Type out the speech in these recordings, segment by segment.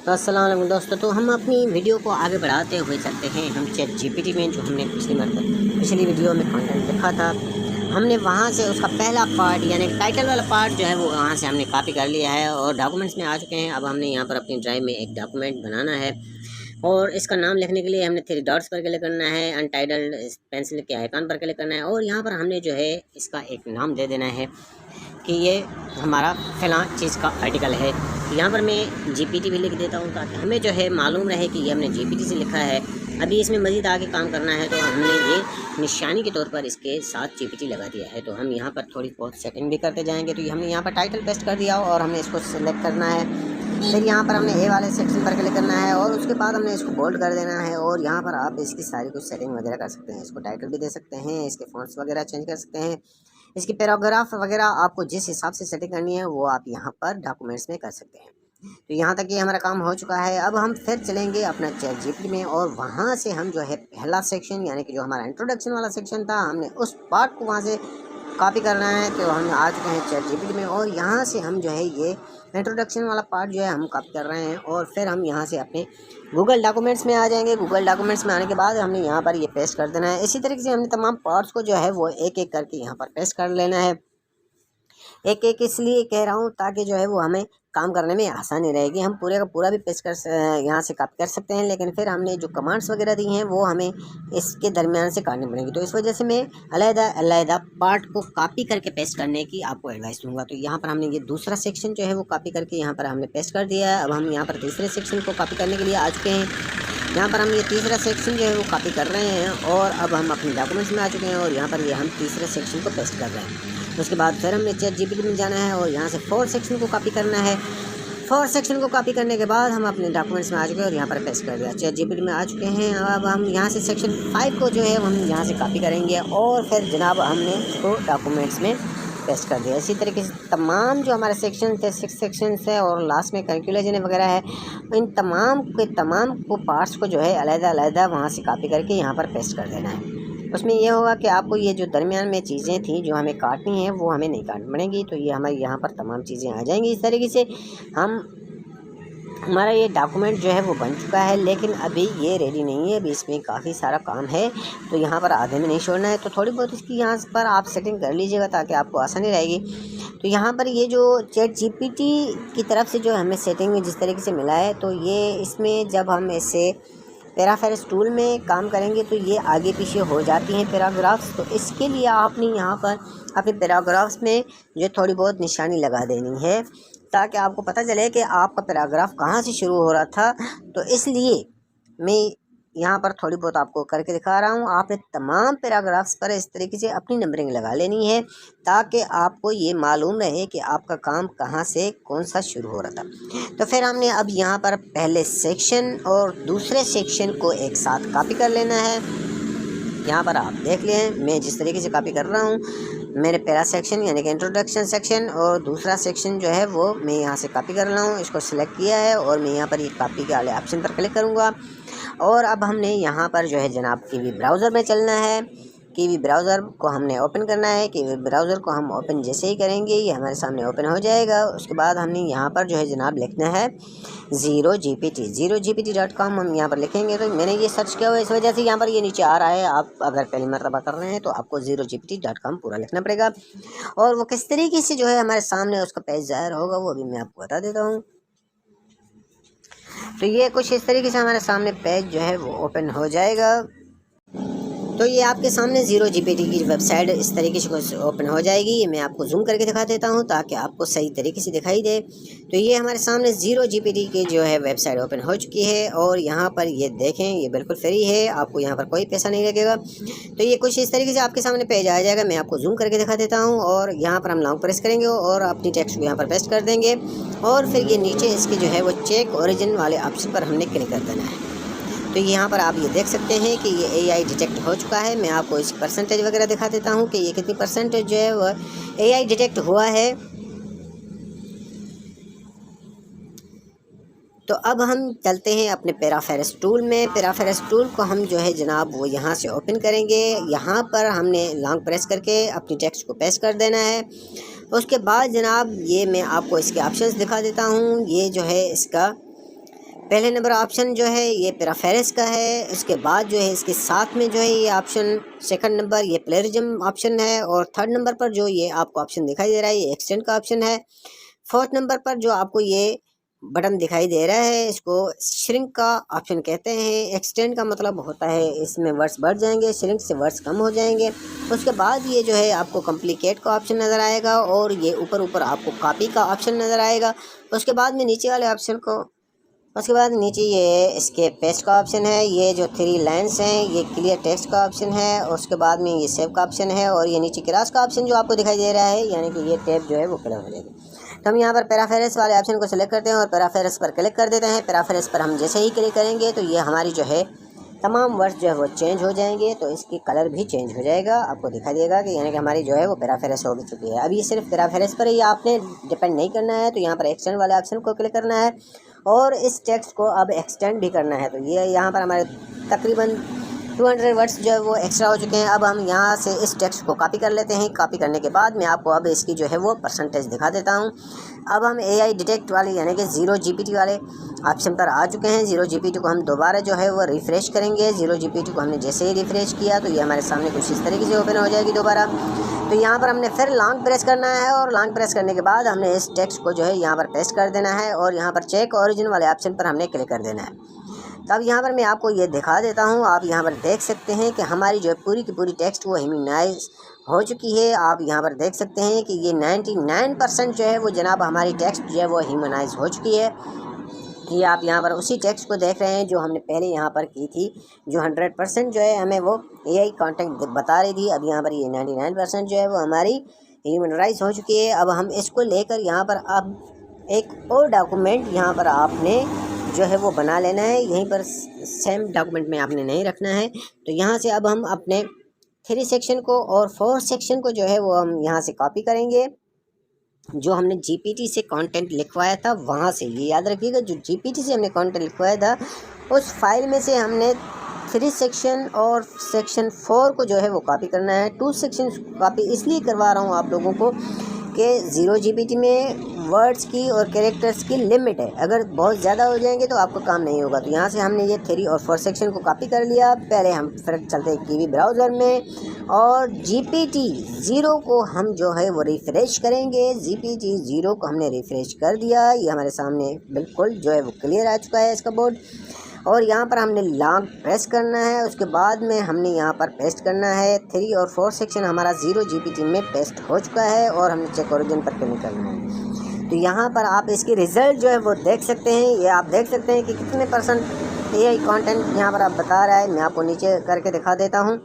तो अस्सलाम वालेकुम दोस्तों। तो हम अपनी वीडियो को आगे बढ़ाते हुए चलते हैं। हम चैट जीपीटी में जो हमने पिछली वीडियो में कंटेंट लिखा था, हमने वहाँ से उसका पहला पार्ट यानी टाइटल वाला पार्ट जो है वो वहाँ से हमने कॉपी कर लिया है और डॉक्यूमेंट्स में आ चुके हैं। अब हमने यहाँ पर अपनी ड्राइव में एक डॉक्यूमेंट बनाना है और इसका नाम लिखने के लिए हमने 3 डॉट्स पर क्लिक करना है, अनटाइटल्ड पेंसिल के आइकन पर क्लिक करना है और यहाँ पर हमने जो है इसका एक नाम दे देना है कि ये हमारा फलां चीज़ का आर्टिकल है। यहाँ पर मैं जीपीटी भी लिख देता हूँ ताकि हमें जो है मालूम रहे कि ये हमने जीपीटी से लिखा है। अभी इसमें मज़ीद आगे काम करना है तो हमने ये निशानी के तौर पर इसके साथ जीपीटी लगा दिया है। तो हम यहाँ पर थोड़ी बहुत सेटिंग भी करते जाएंगे। तो हमने यहाँ पर टाइटल पेस्ट कर दिया और हमने इसको सिलेक्ट करना है। फिर यहाँ पर हमने ए वाले सेक्शन पर क्लिक करना है और उसके बाद हमने इसको बोल्ड कर देना है और यहाँ पर आप इसकी सारी कुछ सेटिंग वगैरह कर सकते हैं। इसको टाइटल भी दे सकते हैं, इसके फॉन्ट्स वगैरह चेंज कर सकते हैं, इसकी पैराग्राफ वगैरह आपको जिस हिसाब से सेटिंग करनी है वो आप यहाँ पर डॉक्यूमेंट्स में कर सकते हैं। तो यहाँ तक ये हमारा काम हो चुका है। अब हम फिर चलेंगे अपना चैट जीपीटी में और वहाँ से हम जो है पहला सेक्शन यानी कि जो हमारा इंट्रोडक्शन वाला सेक्शन था, हमने उस पार्ट को वहाँ से कॉपी करना है। तो हम आ चुके हैं चैट जीपीटी में और यहाँ से हम जो है ये इंट्रोडक्शन वाला पार्ट जो है हम कॉपी कर रहे हैं और फिर हम यहाँ से अपने गूगल डॉक्यूमेंट्स में आ जाएंगे। गूगल डॉक्यूमेंट्स में आने के बाद हमने यहाँ पर ये पेस्ट कर देना है। इसी तरीके से हमने तमाम पार्ट्स को जो है वो एक एक करके यहाँ पर पेस्ट कर लेना है। एक एक इसलिए कह रहा हूँ ताकि जो है वो हमें काम करने में आसानी रहेगी। हम पूरे का पूरा भी पेस्ट कर यहाँ से कॉपी कर सकते हैं, लेकिन फिर हमने जो कमांड्स वगैरह दी हैं वो हमें इसके दरमियान से काटनी पड़ेगी। तो इस वजह से मैं अलग-अलग पार्ट को कॉपी करके पेस्ट करने की आपको एडवाइस दूंगा। तो यहाँ पर हमने ये दूसरा सेक्शन जो है वो कॉपी करके यहाँ पर हमने पेस्ट कर दिया है। अब हम यहाँ पर तीसरे सेक्शन को कॉपी करने के लिए आ चुके हैं। यहाँ पर हम ये तीसरा सेक्शन जो है वो कॉपी कर रहे हैं और अब हम अपने डॉक्यूमेंट्स में आ चुके हैं और यहाँ पर ये हम तीसरे सेक्शन को पेस्ट कर रहे हैं। उसके बाद फिर हमें चैट जीपीटी में जाना है और यहाँ से 4 सेक्शन को कॉपी करना है। 4 सेक्शन को कॉपी करने के बाद हम अपने डॉक्यूमेंट्स में आ चुके हैं और यहाँ पर पेस्ट कर दिया। चैट जीपीटी में आ चुके हैं। अब हम यहाँ से सेक्शन 5 को जो है हम यहाँ से कॉपी करेंगे और फिर जनाब हमने इसको डॉक्यूमेंट्स में पेस्ट कर दिया। इसी तरीके से तमाम जो हमारे सेक्शन थे 6 सेक्शन है और लास्ट में कंक्लूजन वगैरह है, इन तमाम को पार्ट्स को जो है अलग-अलग वहाँ से कॉपी करके यहाँ पर पेस्ट कर देना है। उसमें यह होगा कि आपको ये जो दरमियान में चीज़ें थी जो हमें काटनी है वो हमें नहीं काटनी पड़ेंगी। तो ये हमारे यहाँ पर तमाम चीज़ें आ जाएंगी। इस तरीके से हमारा ये डॉक्यूमेंट जो है वो बन चुका है, लेकिन अभी ये रेडी नहीं है। अभी इसमें काफ़ी सारा काम है तो यहाँ पर आधे में नहीं छोड़ना है। तो थोड़ी बहुत इसकी यहाँ पर आप सेटिंग कर लीजिएगा ताकि आपको आसानी रहेगी। तो यहाँ पर ये जो चैट जीपीटी की तरफ से जो हमें सेटिंग में जिस तरीके से मिला है, तो ये इसमें जब हम इसे पैराग्राफ्स टूल में काम करेंगे तो ये आगे पीछे हो जाती हैं पैराग्राफ्स। तो इसके लिए आपने यहाँ पर अपने पैराग्राफ्स में जो थोड़ी बहुत निशानी लगा देनी है ताकि आपको पता चले कि आपका पैराग्राफ कहाँ से शुरू हो रहा था। तो इसलिए मैं यहाँ पर थोड़ी बहुत आपको करके दिखा रहा हूँ। आपने तमाम पैराग्राफ्स पर इस तरीके से अपनी नंबरिंग लगा लेनी है ताकि आपको ये मालूम रहे कि आपका काम कहाँ से कौन सा शुरू हो रहा था। तो फिर हमने अब यहाँ पर पहले सेक्शन और दूसरे सेक्शन को एक साथ कॉपी कर लेना है। यहाँ पर आप देख लें मैं जिस तरीके से कॉपी कर रहा हूँ, मैंने पहला सेक्शन यानी कि इंट्रोडक्शन सेक्शन और दूसरा सेक्शन जो है वो मैं यहाँ से कॉपी कर रहा हूँ। इसको सिलेक्ट किया है और मैं यहाँ पर ये कॉपी के वाले ऑप्शन पर क्लिक करूँगा और अब हमने यहाँ पर जो है जनाब कीवी ब्राउज़र में चलना है। कीवी ब्राउज़र को हमने ओपन करना है। कीवी ब्राउज़र को हम ओपन जैसे ही करेंगे ये हमारे सामने ओपन हो जाएगा। उसके बाद हमने यहाँ पर जो है जनाब लिखना है 0gpt.com हम यहाँ पर लिखेंगे। तो मैंने ये सर्च किया हुआ इस वजह से यहाँ पर ये नीचे आ रहा है। आप अगर पहली मरतबा कर रहे हैं तो आपको 0gpt.com पूरा लिखना पड़ेगा और वो किस तरीके से जो है हमारे सामने उसका पेज ज़ाहिर होगा वो भी मैं आपको बता देता हूँ। तो ये कुछ इस तरीके से हमारे सामने पेज जो है वो ओपन हो जाएगा। तो ये आपके सामने 0gpt की वेबसाइट इस तरीके से ओपन हो जाएगी। ये मैं आपको जूम करके दिखा देता हूँ ताकि आपको सही तरीके से दिखाई दे। तो ये हमारे सामने 0gpt की जो है वेबसाइट ओपन हो चुकी है और यहाँ पर ये देखें ये बिल्कुल फ्री है, आपको यहाँ पर कोई पैसा नहीं लगेगा। तो ये कुछ इस तरीके से आपके सामने पेज आ जाएगा। मैं आपको जूम करके दिखा देता हूँ और यहाँ पर हम लॉन्ग प्रेस करेंगे और अपनी टेक्स्ट को यहाँ पर पेस्ट कर देंगे और फिर ये नीचे इसके जो है वो चेक ओरिजिन वाले ऑप्शन पर हमने क्लिक कर देना है। तो यहाँ पर आप ये देख सकते हैं कि ये AI डिटेक्ट हो चुका है। मैं आपको इस परसेंटेज वगैरह दिखा देता हूँ कि ये कितनी परसेंटेज जो है वो AI डिटेक्ट हुआ है। तो अब हम चलते हैं अपने पैराग्राफ्स टूल में। पैराग्राफ्स टूल को हम जो है जनाब वो यहाँ से ओपन करेंगे। यहाँ पर हमने लॉन्ग प्रेस करके अपनी टेक्स्ट को पेस्ट कर देना है। उसके बाद जनाब ये मैं आपको इसके ऑप्शंस दिखा देता हूँ। ये जो है इसका पहले नंबर ऑप्शन जो है ये पैराफेरस का है, उसके बाद जो है इसके साथ में जो है ये ऑप्शन सेकंड नंबर ये प्लेरिज्म ऑप्शन है, और थर्ड नंबर पर जो ये आपको ऑप्शन दिखाई दे रहा है ये एक्सटेंड का ऑप्शन है। फोर्थ नंबर पर जो आपको ये बटन दिखाई दे रहा है इसको श्रिंक का ऑप्शन कहते हैं। एक्सटेंड का मतलब होता है इसमें वर्ड्स बढ़ जाएंगे, श्रिंक से वर्ड्स कम हो जाएंगे। उसके बाद ये जो है आपको कॉम्प्लिकेट का ऑप्शन नज़र आएगा, और ये ऊपर आपको कॉपी का ऑप्शन नज़र आएगा। उसके बाद में नीचे वाले ऑप्शन को, उसके बाद नीचे ये इसके पेस्ट का ऑप्शन है, ये जो 3 लाइन्स हैं ये क्लियर टेक्स्ट का ऑप्शन है, और उसके बाद में ये सेव का ऑप्शन है, और ये नीचे क्रॉस का ऑप्शन जो आपको दिखाई दे रहा है, यानी कि ये टैब जो है वो क्लियर हो जाएगी। तो हम यहाँ पर पैराफेरस वाले ऑप्शन को सिलेक्ट करते हैं और पैराफेरस पर क्लिक कर देते हैं। पैराफेरस पर हम जैसे ही क्लिक करेंगे तो ये हमारी जो है तमाम वर्ड्स जो है वो चेंज हो जाएंगे, तो इसकी कलर भी चेंज हो जाएगा, आपको दिखाई देगा कि यानी कि हमारी जो है वो पैराफेरस हो चुकी है। अब ये सिर्फ पैराफेरस पर ही आपने डिपेंड नहीं करना है, तो यहाँ पर एक्सटेंड वाले ऑप्शन को क्लिक करना है और इस टेक्स्ट को अब एक्सटेंड भी करना है। तो ये यहाँ पर हमारे तकरीबन 200 वर्ड्स जो है वो एक्स्ट्रा हो चुके हैं। अब हम यहाँ से इस टेक्स्ट को कॉपी कर लेते हैं। कॉपी करने के बाद मैं आपको अब इसकी जो है वो परसेंटेज दिखा देता हूँ। अब हम AI डिटेक्ट वाले यानी कि 0 GPT वाले ऑप्शन पर आ चुके हैं। 0 GPT को हम दोबारा जो है वो रिफ़्रेश करेंगे। 0 GPT को हमने जैसे ही रिफ़्रेश किया तो ये हमारे सामने कुछ इस तरीके से ओपन हो जाएगी दोबारा। तो यहाँ पर हमने फिर लॉन्ग प्रेस करना है, और लॉन्ग प्रेस करने के बाद हमने इस टेक्स्ट को जो है यहाँ पर पेस्ट कर देना है, और यहाँ पर चेक ओरिजिन वाले ऑप्शन पर हमने क्लिक कर देना है। तब यहाँ पर मैं आपको ये दिखा देता हूँ। आप यहाँ पर देख सकते हैं कि हमारी जो है पूरी की पूरी टेक्स्ट वो ह्यूमनाइज हो चुकी है। आप यहाँ पर देख सकते हैं कि ये 99% जो है वो जनाब हमारी टेक्स्ट जो है वो ह्यूमनाइज हो चुकी है। ये आप यहाँ पर उसी टेक्स्ट को देख रहे हैं जो हमने पहले यहाँ पर की थी, जो 100% जो है हमें वो AI कंटेंट बता रही थी। अब यहाँ पर ये 99% जो है वो हमारी ह्यूमनाइज हो चुकी है। अब हम इसको लेकर यहाँ पर अब एक और डॉक्यूमेंट यहाँ पर आपने जो है वो बना लेना है। यहीं पर सेम डॉक्यूमेंट में आपने नहीं रखना है। तो यहाँ से अब हम अपने 3 सेक्शन को और 4 सेक्शन को जो है वो हम यहाँ से कॉपी करेंगे, जो हमने GPT से कंटेंट लिखवाया था वहाँ से। ये याद रखिएगा, जो GPT से हमने कंटेंट लिखवाया था उस फाइल में से हमने 3 सेक्शन और सेक्शन 4 को जो है वो कॉपी करना है। 2 सेक्शन कॉपी इसलिए करवा रहा हूँ आप लोगों को कि 0 GPT में वर्ड्स की और कैरेक्टर्स की लिमिट है, अगर बहुत ज़्यादा हो जाएंगे तो आपको काम नहीं होगा। तो यहाँ से हमने ये 3 और 4 सेक्शन को कॉपी कर लिया। पहले हम फिर चलते हैं कीवी ब्राउज़र में, और GPT 0 को हम जो है वो रिफ़्रेश करेंगे। GPT 0 को हमने रिफ़्रेश कर दिया। ये हमारे सामने बिल्कुल जो है वो क्लियर आ चुका है इसका बोर्ड, और यहाँ पर हमने लॉन्ग प्रेस करना है। उसके बाद में हमने यहाँ पर पेस्ट करना है। 3 और 4 सेक्शन हमारा 0 GPT में पेस्ट हो चुका है, और हमने चेक ओरिजिन पर क्लिक करना है। तो यहाँ पर आप इसकी रिज़ल्ट जो है वो देख सकते हैं। ये आप देख सकते हैं कि कितने % AI कंटेंट यहाँ पर आप बता रहा है। मैं आपको नीचे करके दिखा देता हूँ।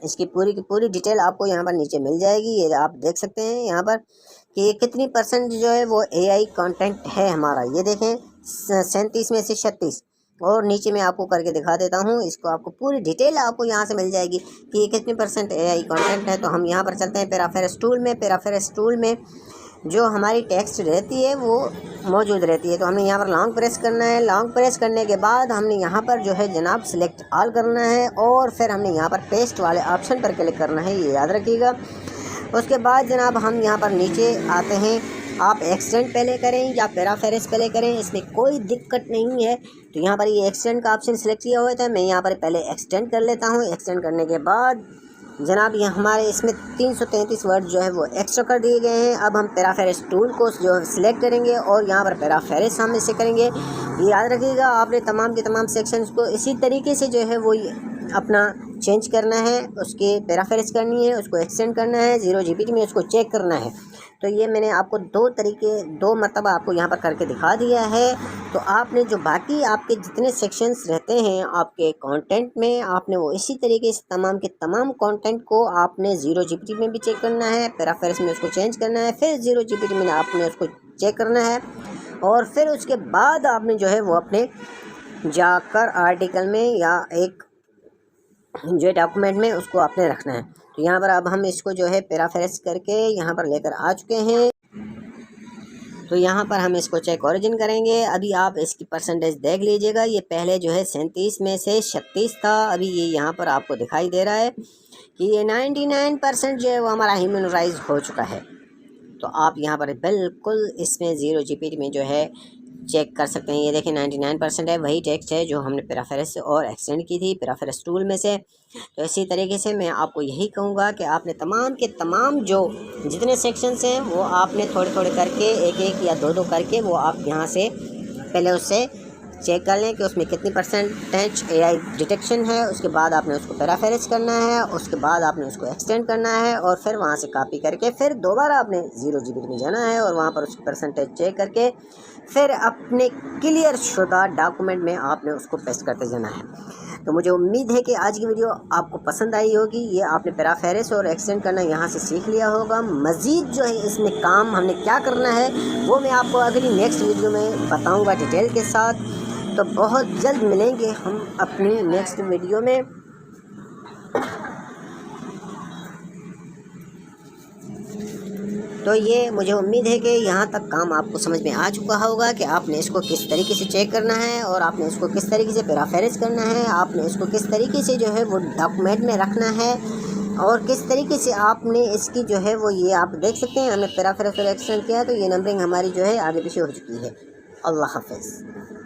इसकी पूरी की पूरी डिटेल आपको यहाँ पर नीचे मिल जाएगी। ये आप देख सकते हैं यहाँ पर कि कितनी % जो है वो AI कंटेंट है हमारा। ये देखें 37 में से 36, और नीचे मैं आपको करके दिखा देता हूँ। इसको आपको पूरी डिटेल आपको यहाँ से मिल जाएगी कि ये कितनी % AI कंटेंट है। तो हम यहाँ पर चलते हैं पैराफेरस टूल में। पैराफेरस टूल में जो हमारी टेक्स्ट रहती है वो मौजूद रहती है। तो हमें यहाँ पर लॉन्ग प्रेस करना है। लॉन्ग प्रेस करने के बाद हमने यहाँ पर जो है जनाब सिलेक्ट ऑल करना है, और फिर हमने यहाँ पर पेस्ट वाले ऑप्शन पर क्लिक करना है, ये याद रखिएगा। उसके बाद जनाब हम यहाँ पर नीचे आते हैं। आप एक्सटेंड पहले करें या पैराफेरस पहले करें, इसमें कोई दिक्कत नहीं है। तो यहाँ पर ये एक्सटेंड का ऑप्शन सिलेक्ट किया हुआ था, मैं यहाँ पर पहले एक्सटेंड कर लेता हूँ। एक्सटेंड करने के बाद जनाब ये हमारे इसमें 333 वर्ड जो है वो एक्स्ट्रा कर दिए गए हैं। अब हम पैराफेरस टूल को जो सिलेक्ट करेंगे और यहाँ पर पैराफेरस हम इसे करेंगे। ये याद रखिएगा, आपने तमाम के तमाम सेक्शंस को इसी तरीके से जो है वो अपना चेंज करना है, उसके पैराफेरस करनी है, उसको एक्सटेंड करना है, 0 GPT में उसको चेक करना है। तो ये मैंने आपको 2 मरतबा आपको यहाँ पर करके दिखा दिया है। तो आपने जो बाकी आपके जितने सेक्शंस रहते हैं आपके कंटेंट में, आपने वो इसी तरीके से तमाम के तमाम कंटेंट को आपने 0 GPT में भी चेक करना है, पैराफेरस में उसको चेंज करना है, फिर 0 GPT में आपने उसको चेक करना है, और फिर उसके बाद आपने जो है वो अपने जाकर आर्टिकल में या एक जो डॉक्यूमेंट में उसको आपने रखना है। तो यहाँ पर अब हम इसको जो है पैराफेरस करके यहाँ पर लेकर आ चुके हैं। तो यहाँ पर हम इसको चेक ओरिजिन करेंगे। अभी आप इसकी % देख लीजिएगा। ये पहले जो है 37 में से 36 था, अभी ये यहाँ पर आपको दिखाई दे रहा है कि ये 99% जो है वो हमारा ह्यूमनाइज हो चुका है। तो आप यहाँ पर बिल्कुल इसमें 0 GPT में जो है चेक कर सकते हैं। ये देखिए 99% है, वही टेक्स्ट है जो हमने पैराफ्रेज से और एक्सटेंड की थी पैराफ्रेज टूल में से। तो इसी तरीके से मैं आपको यही कहूँगा कि आपने तमाम के तमाम जो जितने सेक्शंस हैं वो आपने थोड़े थोड़े करके एक एक या दो करके वो आप यहाँ से पहले उससे चेक कर लें कि उसमें कितनी परसेंटेज AI डिटेक्शन है। उसके बाद आपने उसको पैराफ्रेज करना है, उसके बाद आपने उसको एक्सटेंड करना है और फिर वहाँ से कॉपी करके फिर दोबारा आपने 0 GB में जाना है और वहाँ पर उसकी परसेंटेज चेक करके फिर अपने क्लियर शुदा डॉक्यूमेंट में आपने उसको पेस्ट करते जाना है। तो मुझे उम्मीद है कि आज की वीडियो आपको पसंद आई होगी। ये आपने पैराफ्रेज और एक्सटेंड करना यहाँ से सीख लिया होगा। मज़ीद जो है इसमें काम हमने क्या करना है वो मैं आपको अगली नेक्स्ट वीडियो में बताऊँगा डिटेल के साथ। तो बहुत जल्द मिलेंगे हम अपनी नेक्स्ट वीडियो में। तो ये मुझे उम्मीद है कि यहाँ तक काम आपको समझ में आ चुका होगा कि आपने इसको किस तरीके से चेक करना है और आपने इसको किस तरीके से पैराफ्रेज करना है, आपने इसको किस तरीके से जो है वो डॉक्यूमेंट में रखना है और किस तरीके से आपने इसकी जो है वो ये आप देख सकते हैं हमने पैराफ्रेज और एक्सटेंड किया। तो ये नंबरिंग हमारी जो है आगे पीछे हो चुकी है। अल्लाह हाफ़िज़।